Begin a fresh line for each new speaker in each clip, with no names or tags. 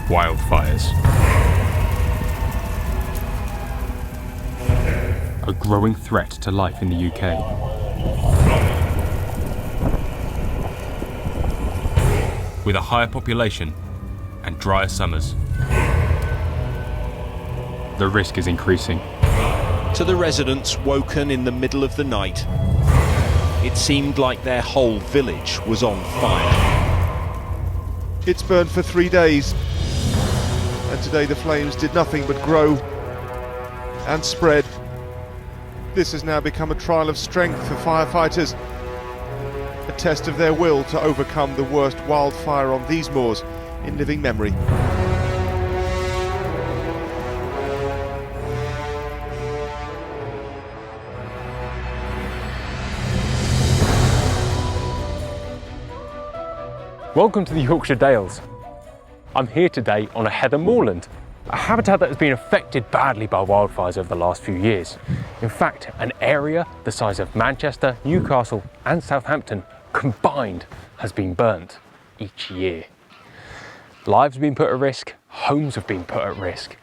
Wildfires. A growing threat to life in the UK. With a higher population and drier summers, the risk is increasing.
To the residents woken in the middle of the night, it seemed like their whole village was on fire.
It's burned for 3 days, and today the flames did nothing but grow and spread. This has now become a trial of strength for firefighters, a test of their will to overcome the worst wildfire on these moors in living memory.
Welcome to the Yorkshire Dales. I'm here today on a heather moorland, a habitat that has been affected badly by wildfires over the last few years. In fact, an area the size of Manchester, Newcastle and Southampton combined has been burnt each year. Lives have been put at risk, homes have been put at risk,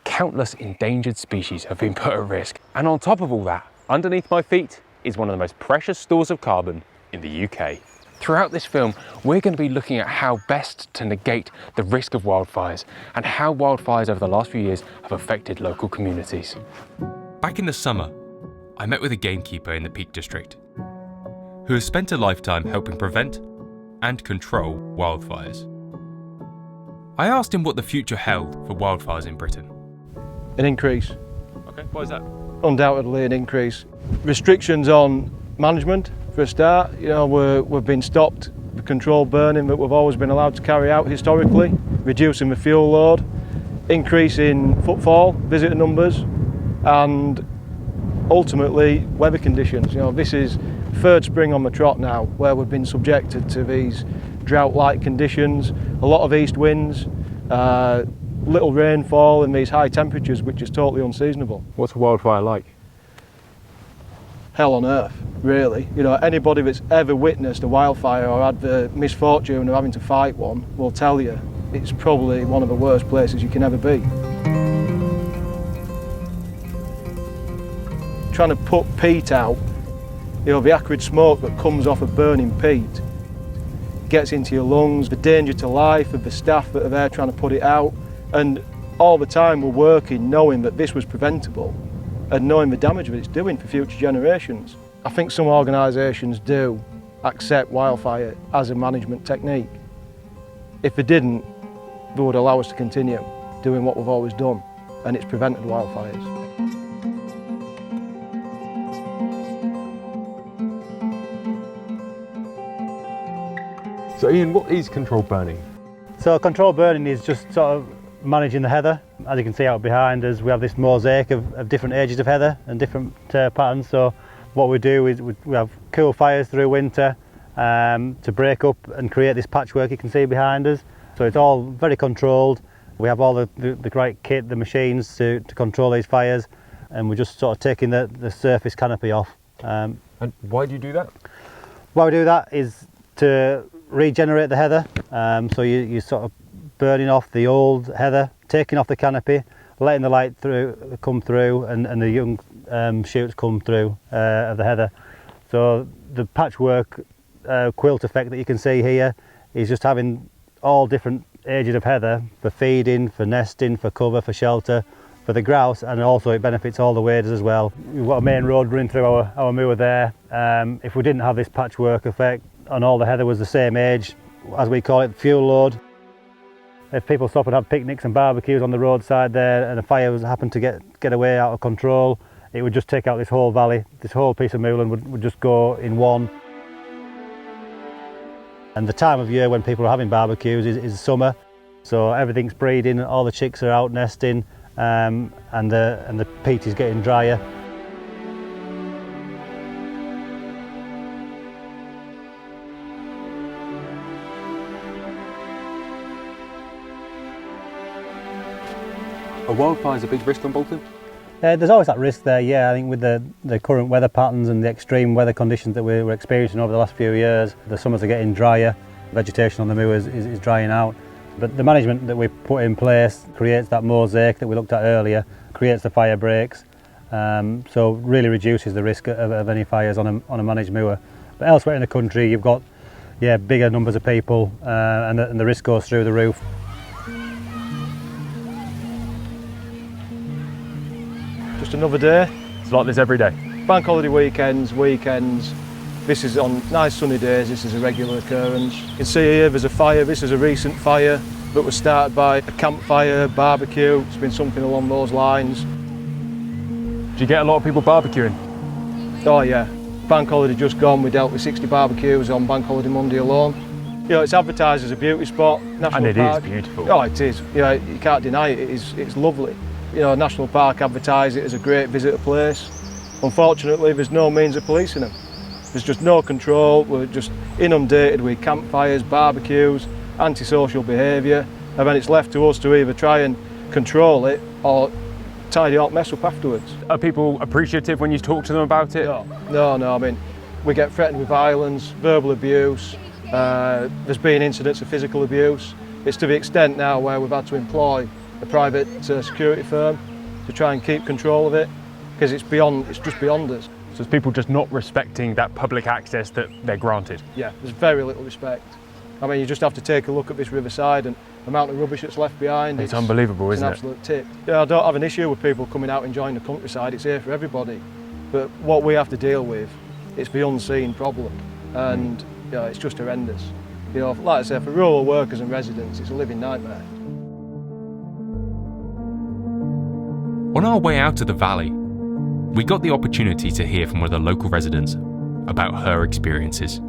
countless endangered species have been put at risk, and on top of all that, underneath my feet is one of the most precious stores of carbon in the UK. Throughout this film, we're going to be looking at how best to negate the risk of wildfires and how wildfires over the last few years have affected local communities. Back in the summer, I met with a gamekeeper in the Peak District who has spent a lifetime helping prevent and control wildfires. I asked him what the future held for wildfires in Britain.
An increase.
Okay, why is that?
Undoubtedly an increase. Restrictions on management. For a start, we've been stopped the controlled burning that we've always been allowed to carry out historically, reducing the fuel load, increase in footfall, visitor numbers, and ultimately weather conditions. This is third spring on the trot now where we've been subjected to these drought-like conditions, a lot of east winds, little rainfall and these high temperatures, which is totally unseasonable.
What's a wildfire like?
Hell on earth, really. Anybody that's ever witnessed a wildfire or had the misfortune of having to fight one will tell you it's probably one of the worst places you can ever be. Trying to put peat out, the acrid smoke that comes off of burning peat gets into your lungs, the danger to life of the staff that are there trying to put it out, and all the time we're working knowing that this was preventable and knowing the damage that it's doing for future generations. I think some organisations do accept wildfire as a management technique. If they didn't, they would allow us to continue doing what we've always done, and it's prevented wildfires.
So Ian, what is controlled burning?
So controlled burning is just sort of managing the heather. As you can see out behind us, we have this mosaic of different ages of heather and different patterns. So what we do is we have cool fires through winter to break up and create this patchwork you can see behind us. So it's all very controlled. We have all the right kit, the machines to control these fires, and we're just sort of taking the surface canopy off.
And why do you do that?
Why we do that is to regenerate the heather. So you sort of burning off the old heather, taking off the canopy, letting the light come through and the young shoots come through of the heather. So the patchwork quilt effect that you can see here is just having all different ages of heather for feeding, for nesting, for cover, for shelter, for the grouse, and also it benefits all the waders as well. We've got a main road running through our moor there. If we didn't have this patchwork effect and all the heather was the same age, as we call it, fuel load, if people stop and have picnics and barbecues on the roadside there and a fire was happened to get away out of control, it would just take out this whole valley. This whole piece of moorland would just go in one. And the time of year when people are having barbecues is summer, so everything's breeding, all the chicks are out nesting, and the peat is getting drier.
Are wildfires a big risk on Bolton?
There's always that risk there, yeah. I think with the current weather patterns and the extreme weather conditions that we're experiencing over the last few years, the summers are getting drier, vegetation on the moor is drying out. But the management that we put in place creates that mosaic that we looked at earlier, creates the fire breaks, so really reduces the risk of any fires on a managed moor. But elsewhere in the country you've got bigger numbers of people and the risk goes through the roof.
Just another day.
It's like this every day.
Bank holiday weekends. This is on nice sunny days, this is a regular occurrence. You can see here there's a fire, this is a recent fire that was started by a campfire, barbecue, it's been something along those lines.
Do you get a lot of people barbecuing?
Oh yeah, bank holiday just gone, we dealt with 60 barbecues on bank holiday Monday alone. You know, it's advertised as a beauty spot, national
and
park.
It is beautiful.
Oh it is, you know, you can't deny it, it's lovely. You know, National Park advertise it as a great visitor place. Unfortunately, there's no means of policing them. There's just no control, we're just inundated with campfires, barbecues, antisocial behaviour, and then it's left to us to either try and control it or tidy up, mess up afterwards.
Are people appreciative when you talk to them about it?
No, I mean, we get threatened with violence, verbal abuse, there's been incidents of physical abuse. It's to the extent now where we've had to employ a private security firm to try and keep control of it, because it's just beyond us.
So it's people just not respecting that public access that they're granted?
Yeah, there's very little respect. I mean, you just have to take a look at this riverside and the amount of rubbish that's left behind.
It's unbelievable, isn't it?
It's an absolute tip. Yeah, I don't have an issue with people coming out enjoying the countryside, it's here for everybody. But what we have to deal with, it's the unseen problem, and you know, it's just horrendous. You know, like I say, for rural workers and residents, it's a living nightmare.
On our way out of the valley, we got the opportunity to hear from one of the local residents about her experiences.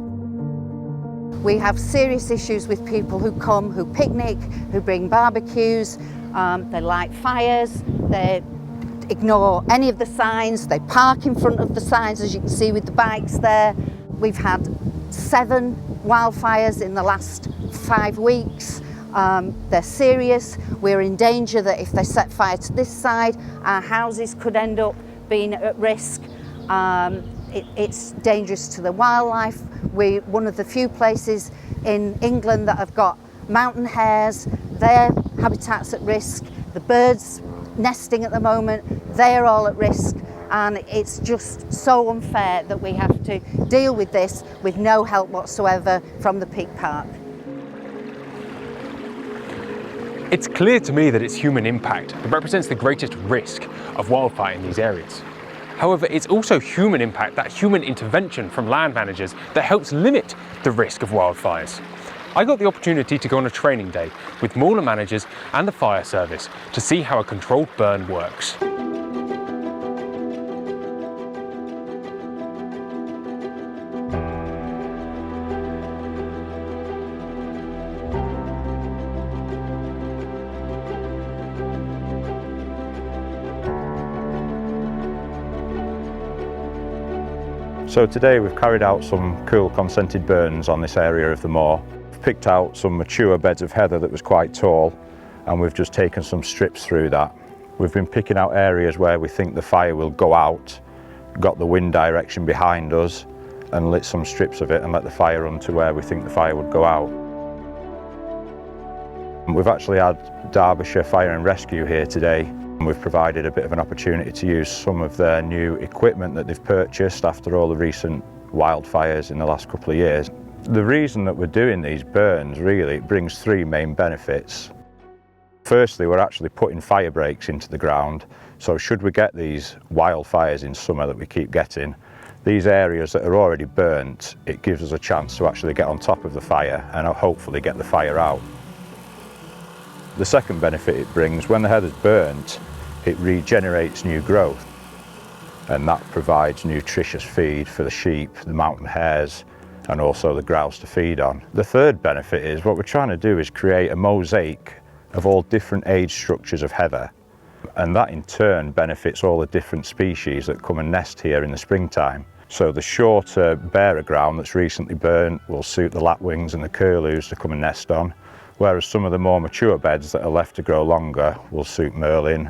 We have serious issues with people who come, who picnic, who bring barbecues, they light fires, they ignore any of the signs, they park in front of the signs, as you can see with the bikes there. We've had 7 wildfires in the last 5 weeks. They're serious. We're in danger that if they set fire to this side, our houses could end up being at risk. It's dangerous to the wildlife. We're one of the few places in England that have got mountain hares. Their habitat's at risk. The birds nesting at the moment, they're all at risk. And it's just so unfair that we have to deal with this with no help whatsoever from the Peak Park.
It's clear to me that it's human impact that represents the greatest risk of wildfire in these areas. However, it's also human impact, that human intervention from land managers, that helps limit the risk of wildfires. I got the opportunity to go on a training day with moorland managers and the fire service to see how a controlled burn works.
So today we've carried out some cool consented burns on this area of the moor. We've picked out some mature beds of heather that was quite tall, and we've just taken some strips through that. We've been picking out areas where we think the fire will go out, got the wind direction behind us, and lit some strips of it and let the fire run to where we think the fire would go out. We've actually had Derbyshire Fire and Rescue here today. We've provided a bit of an opportunity to use some of their new equipment that they've purchased after all the recent wildfires in the last couple of years. The reason that we're doing these burns, really, it brings 3 main benefits. Firstly, we're actually putting fire breaks into the ground, so should we get these wildfires in summer that we keep getting, these areas that are already burnt, it gives us a chance to actually get on top of the fire and hopefully get the fire out. The second benefit it brings, when the heather's burnt, it regenerates new growth, and that provides nutritious feed for the sheep, the mountain hares, and also the grouse to feed on. The third benefit is what we're trying to do is create a mosaic of all different age structures of heather, and that in turn benefits all the different species that come and nest here in the springtime. So the shorter, barer ground that's recently burnt will suit the lapwings and the curlews to come and nest on, whereas some of the more mature beds that are left to grow longer will suit merlin,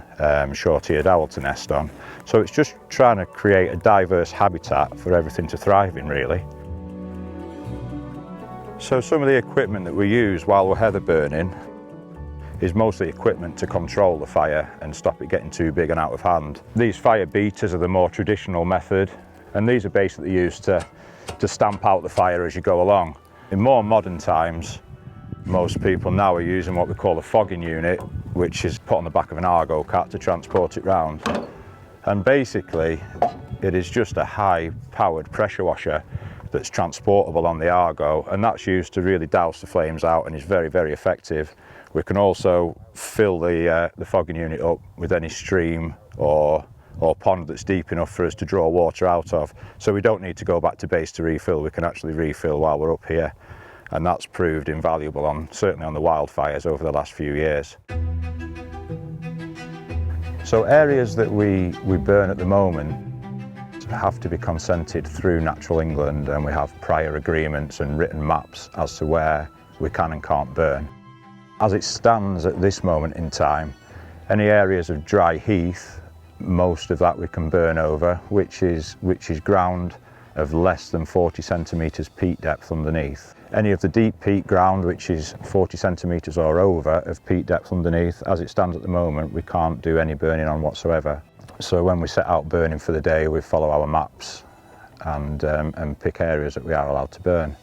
short-eared owl to nest on. So it's just trying to create a diverse habitat for everything to thrive in, really. So some of the equipment that we use while we're heather burning, is mostly equipment to control the fire and stop it getting too big and out of hand. These fire beaters are the more traditional method, and these are basically used to stamp out the fire as you go along. In more modern times, most people now are using what we call a fogging unit, which is put on the back of an Argo cat to transport it round. And basically, it is just a high-powered pressure washer that's transportable on the Argo, and that's used to really douse the flames out and is very, very effective. We can also fill the fogging unit up with any stream or pond that's deep enough for us to draw water out of. So we don't need to go back to base to refill, we can actually refill while we're up here. And that's proved invaluable certainly on the wildfires over the last few years. So areas that we burn at the moment have to be consented through Natural England, and we have prior agreements and written maps as to where we can and can't burn. As it stands at this moment in time, any areas of dry heath, most of that we can burn over, which is ground of less than 40 centimetres peat depth underneath. Any of the deep peat ground, which is 40 centimetres or over of peat depth underneath, as it stands at the moment, we can't do any burning on whatsoever. So when we set out burning for the day, we follow our maps and pick areas that we are allowed to burn.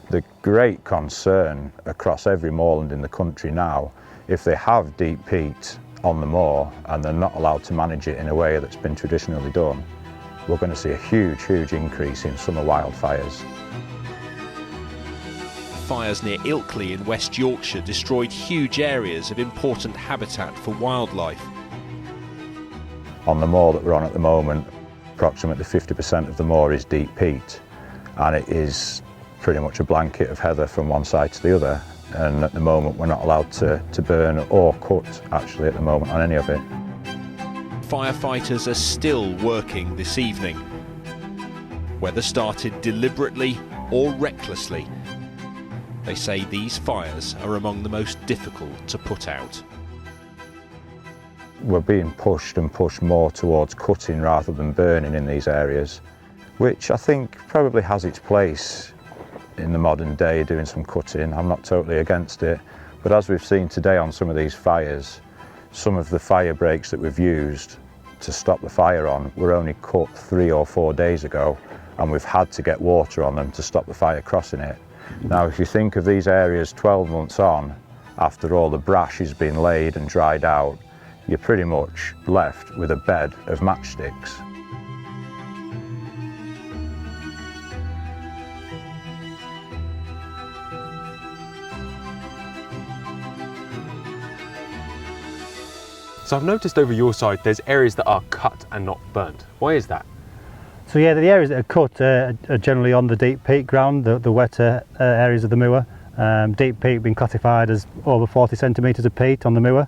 The great concern across every moorland in the country now, if they have deep peat on the moor and they're not allowed to manage it in a way that's been traditionally done, we're going to see a huge, huge increase in summer wildfires.
Fires near Ilkley in West Yorkshire destroyed huge areas of important habitat for wildlife.
On the moor that we're on at the moment, approximately 50% of the moor is deep peat, and it is pretty much a blanket of heather from one side to the other, and at the moment we're not allowed to burn or cut actually at the moment on any of it.
Firefighters are still working this evening. Whether started deliberately or recklessly, they say these fires are among the most difficult to put out.
We're being pushed and pushed more towards cutting rather than burning in these areas, which I think probably has its place in the modern day, doing some cutting. I'm not totally against it, but as we've seen today on some of these fires, some of the fire breaks that we've used to stop the fire on were only cut 3 or 4 days ago, and we've had to get water on them to stop the fire crossing it. Now if you think of these areas 12 months on, after all the brash has been laid and dried out, you're pretty much left with a bed of matchsticks.
So I've noticed over your side there's areas that are cut and not burnt. Why is that?
So yeah, the areas that are cut are generally on the deep peat ground, the wetter areas of the moor. Deep peat being classified as over 40 centimetres of peat on the moor.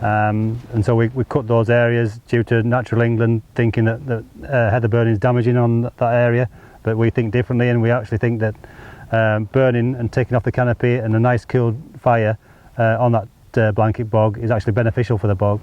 And so we cut those areas due to Natural England thinking that heather burning is damaging on that area, but we think differently, and we actually think that burning and taking off the canopy and a nice cool fire on that blanket bog is actually beneficial for the bog.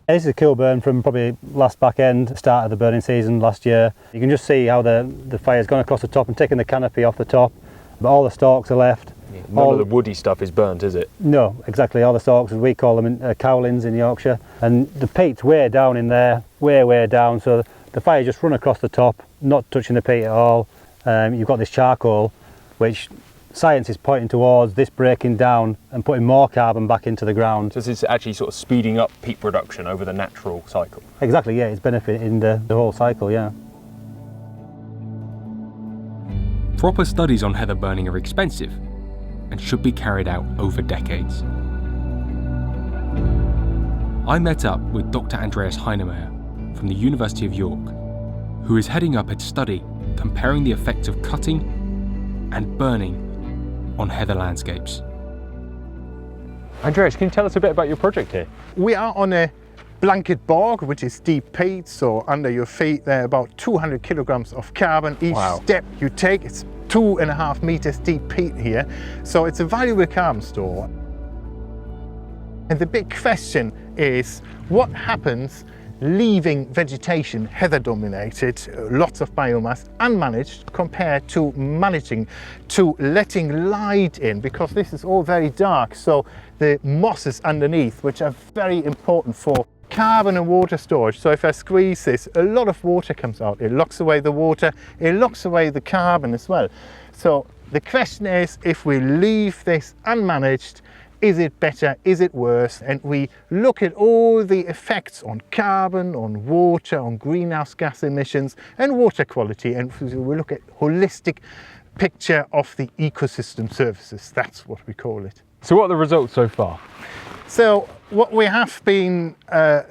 This is a kill burn from probably last back end, start of the burning season last year. You can just see how the fire's gone across the top and taken the canopy off the top, but all the stalks are left.
None of the woody stuff is burnt, is it?
No, exactly. All the stalks, as we call them, cowlings in Yorkshire. And the peat's way down in there, way down, so the fire just run across the top, not touching the peat at all. You've got this charcoal, which science is pointing towards this breaking down and putting more carbon back into the ground.
So this is actually sort of speeding up peat production over the natural cycle?
Exactly, yeah, it's benefiting the whole cycle, yeah.
Proper studies on heather burning are expensive and should be carried out over decades. I met up with Dr. Andreas Heinemeyer from the University of York, who is heading up a study comparing the effects of cutting and burning on heather landscapes.
Andreas, can you tell us a bit about your project here?
We are on a blanket bog, which is deep peat, so under your feet there are about 200 kilograms of carbon. Each step you take, it's 2.5 meters deep peat here, so it's a valuable carbon store. And the big question is, what happens leaving vegetation heather dominated, lots of biomass, unmanaged, compared to managing, to letting light in, because this is all very dark. So the mosses underneath, which are very important for carbon and water storage. So if I squeeze this, a lot of water comes out. It locks away the water, it locks away the carbon as well. So the question is, if we leave this unmanaged, is it better, is it worse? And we look at all the effects on carbon, on water, on greenhouse gas emissions and water quality, and we look at holistic picture of the ecosystem services. That's what we call it.
So what are the results so far?
So what we have been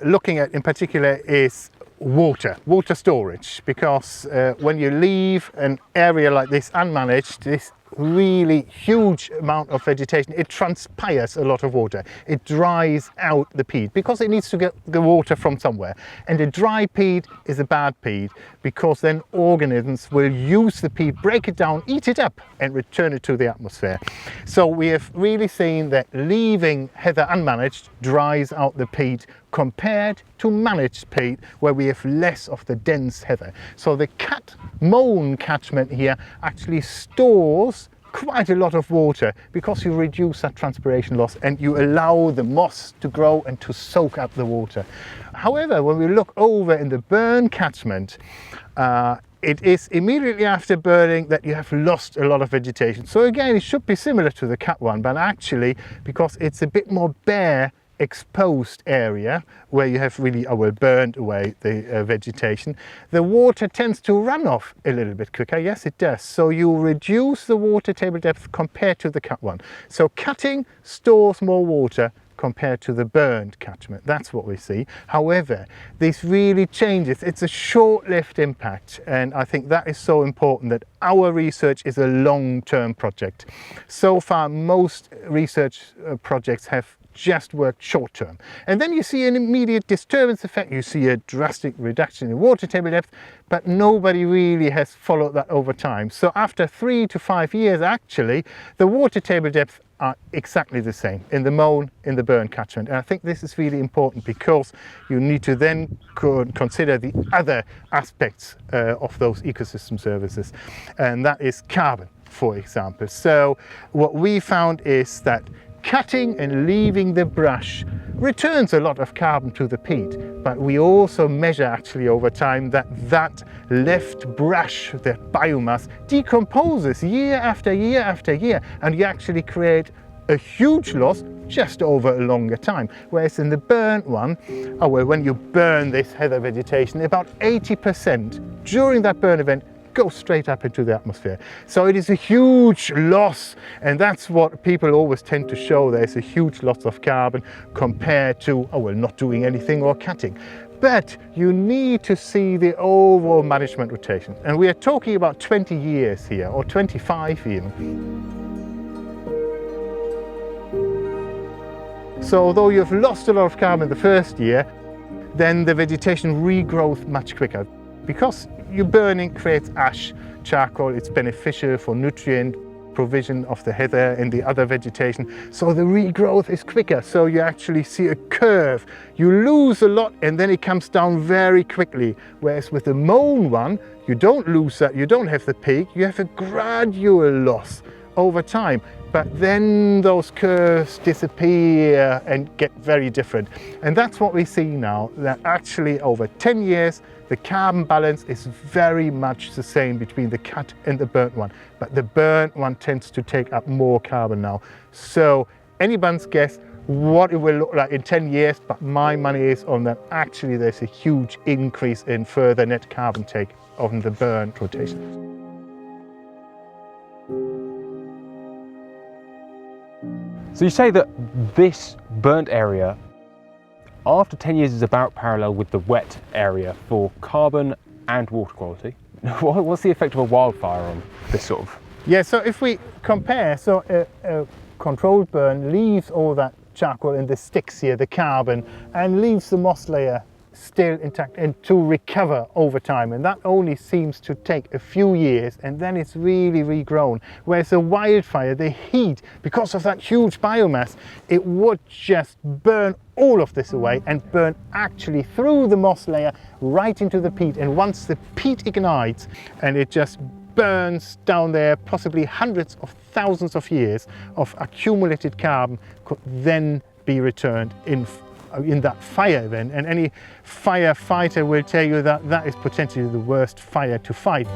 looking at in particular is water storage, because when you leave an area like this unmanaged, this really huge amount of vegetation, it transpires a lot of water. It dries out the peat because it needs to get the water from somewhere. And a dry peat is a bad peat, because then organisms will use the peat, break it down, eat it up and return it to the atmosphere. So we have really seen that leaving heather unmanaged dries out the peat compared to managed peat, where we have less of the dense heather. So the mown catchment here actually stores quite a lot of water, because you reduce that transpiration loss and you allow the moss to grow and to soak up the water. However, when we look over in the burn catchment, it is immediately after burning that you have lost a lot of vegetation. So again, it should be similar to the cut one, but actually, because it's a bit more bare, exposed area where you have really burned away the vegetation, the water tends to run off a little bit quicker. Yes, it does. So you reduce the water table depth compared to the cut one. So cutting stores more water compared to the burned catchment. That's what we see. However, this really changes. It's a short-lived impact, and I think that is so important, that our research is a long-term project. So far, most research projects have just worked short term, and then you see an immediate disturbance effect, you see a drastic reduction in water table depth, but nobody really has followed that over time. So after 3 to 5 years, actually the water table depth are exactly the same in the mown, in the burn catchment. And I think this is really important, because you need to then consider the other aspects of those ecosystem services, and that is carbon, for example. So what we found is that cutting and leaving the brush returns a lot of carbon to the peat, but we also measure actually over time that left brush, that biomass, decomposes year after year after year, and you actually create a huge loss just over a longer time. Whereas in the burnt one, when you burn this heather vegetation, about 80% during that burn event go straight up into the atmosphere. So it is a huge loss, and that's what people always tend to show. There's a huge loss of carbon compared to not doing anything or cutting. But you need to see the overall management rotation, and we are talking about 20 years here, or 25 even. So although you've lost a lot of carbon the first year, then the vegetation regrows much quicker, because your burning creates ash, charcoal. It's beneficial for nutrient provision of the heather and the other vegetation. So the regrowth is quicker. So you actually see a curve. You lose a lot and then it comes down very quickly. Whereas with the mown one, you don't lose that. You don't have the peak. You have a gradual loss over time. But then those curves disappear and get very different. And that's what we see now, that actually over 10 years, the carbon balance is very much the same between the cut and the burnt one. But the burnt one tends to take up more carbon now. So anyone's guess what it will look like in 10 years, but my money is on that actually there's a huge increase in further net carbon take on the burnt rotation.
So you say that this burnt area, after 10 years, is about parallel with the wet area for carbon and water quality. What's the effect of a wildfire on this sort of?
Yeah, so if we compare, so a controlled burn leaves all that charcoal in the sticks here, the carbon, and leaves the moss layer still intact and to recover over time, and that only seems to take a few years and then it's really regrown. Whereas a wildfire, the heat, because of that huge biomass, it would just burn all of this away and burn actually through the moss layer right into the peat, and once the peat ignites and it just burns down there, possibly hundreds of thousands of years of accumulated carbon could then be returned in that fire event. And any firefighter will tell you that that is potentially the worst fire to fight.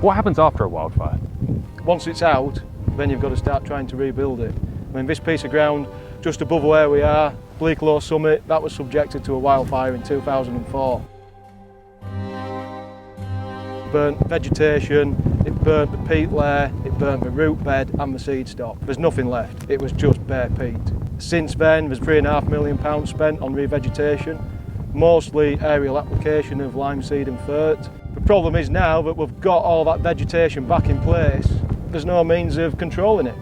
What happens after a wildfire?
Once it's out, then you've got to start trying to rebuild it. I mean, this piece of ground just above where we are, Bleaklow Summit, that was subjected to a wildfire in 2004. Burnt vegetation, it burnt the peat layer, it burnt the root bed and the seed stock. There's nothing left, it was just bare peat. Since then, there's £3.5 million spent on revegetation, mostly aerial application of lime seed and fert. The problem is now that we've got all that vegetation back in place, there's no means of controlling it.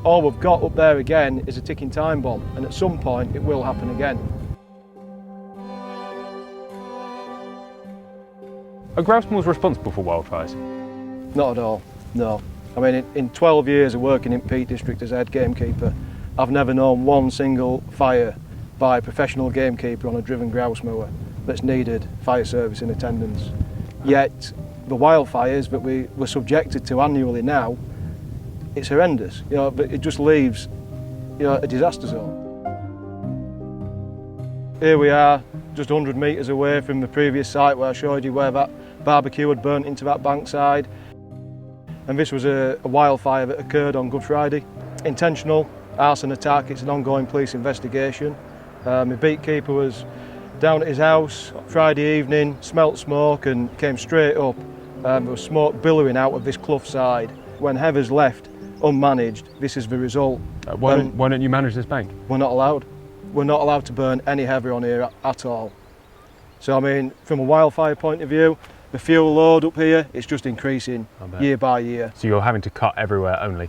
All we've got up there again is a ticking time bomb, and at some point it will happen again.
Are grouse moors responsible for wildfires?
Not at all, no. I mean, in 12 years of working in Peak District as head gamekeeper, I've never known one single fire by a professional gamekeeper on a driven grouse mower that's needed fire service in attendance. Yet, the wildfires that we're subjected to annually now, it's horrendous, you know, but it just leaves, you know, a disaster zone. Here we are, just 100 metres away from the previous site where I showed you where that barbecue had burnt into that bankside. And this was a wildfire that occurred on Good Friday. Intentional arson attack, it's an ongoing police investigation. My beekeeper was down at his house Friday evening, smelt smoke and came straight up. There was smoke billowing out of this clough side. When heathers left unmanaged, this is the result.
Why don't you manage this bank?
We're not allowed. We're not allowed to burn any heather on here at all. So I mean, from a wildfire point of view, the fuel load up here, it's just increasing year by year.
So you're having to cut everywhere only?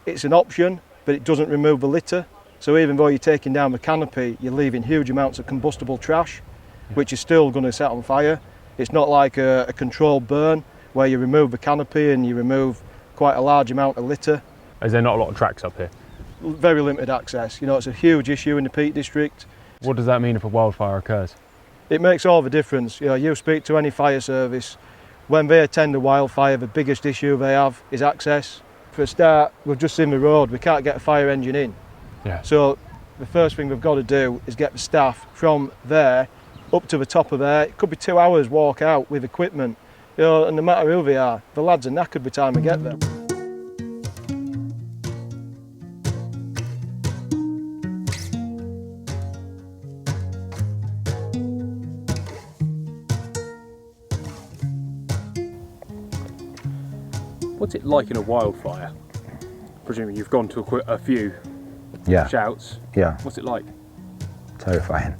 It's an option, but it doesn't remove the litter. So even though you're taking down the canopy, you're leaving huge amounts of combustible trash, which is still going to set on fire. It's not like a controlled burn where you remove the canopy and you remove quite a large amount of litter.
Is there not a lot of tracks up here?
Very limited access. You know, it's a huge issue in the Peak District.
What does that mean if a wildfire occurs?
It makes all the difference. You know, you speak to any fire service, when they attend a wildfire, the biggest issue they have is access. For a start, we've just seen the road, we can't get a fire engine in.
Yeah.
So the first thing we've got to do is get the staff from there up to the top of there. It could be 2 hours walk out with equipment. You know, and no matter who they are, the lads are knackered by the time we get there.
What's it like in a wildfire? Presumably you've gone to a few shouts.
Yeah.
What's it like?
Terrifying.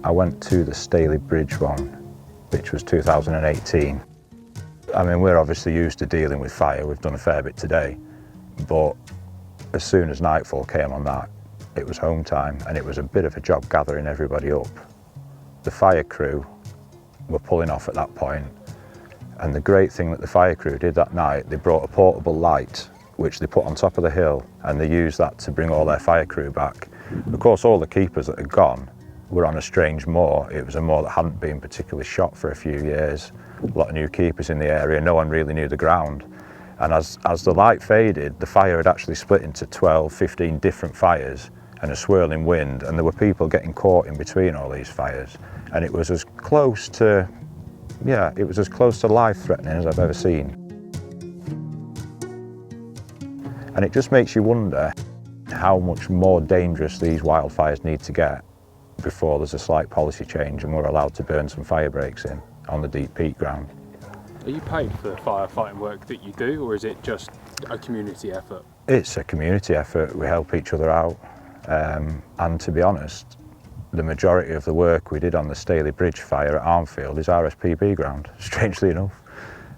I went to the Staley Bridge one, which was 2018. I mean, we're obviously used to dealing with fire. We've done a fair bit today, but as soon as nightfall came on that, it was home time, and it was a bit of a job gathering everybody up. The fire crew were pulling off at that point, and the great thing that the fire crew did that night, they brought a portable light which they put on top of the hill, and they used that to bring all their fire crew back. Of course, all the keepers that had gone were on a strange moor. It was a moor that hadn't been particularly shot for a few years. A lot of new keepers in the area, no one really knew the ground. And as the light faded, the fire had actually split into 12, 15 different fires and a swirling wind, and there were people getting caught in between all these fires. And it was as close to, it was as close to life-threatening as I've ever seen. And it just makes you wonder how much more dangerous these wildfires need to get before there's a slight policy change and we're allowed to burn some fire breaks in on the deep peat ground.
Are you paid for the firefighting work that you do, or is it just a community effort?
It's a community effort. We help each other out. And to be honest, the majority of the work we did on the Staley Bridge fire at Armfield is RSPB ground, strangely enough.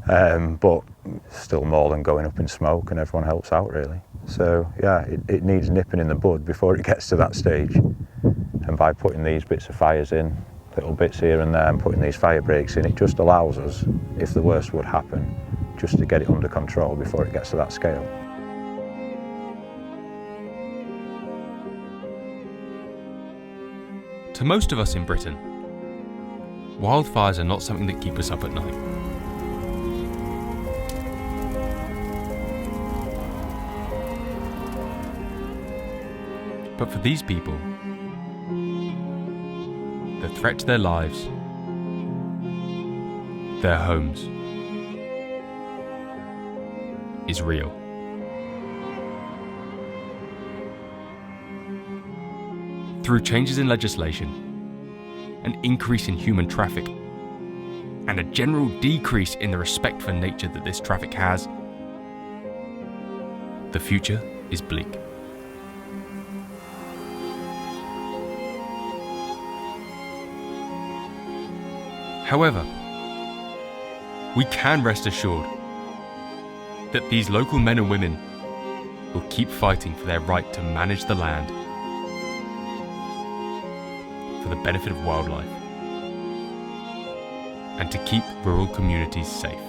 but still more than going up in smoke, and everyone helps out really. So yeah, it needs nipping in the bud before it gets to that stage, and by putting these bits of fires in, little bits here and there, and putting these fire breaks in, it just allows us, if the worst would happen, just to get it under control before it gets to that scale.
To most of us in Britain, wildfires are not something that keep us up at night. But for these people, the threat to their lives, their homes, is real. Through changes in legislation, an increase in human traffic, and a general decrease in the respect for nature that this traffic has, the future is bleak. However, we can rest assured that these local men and women will keep fighting for their right to manage the land for the benefit of wildlife and to keep rural communities safe.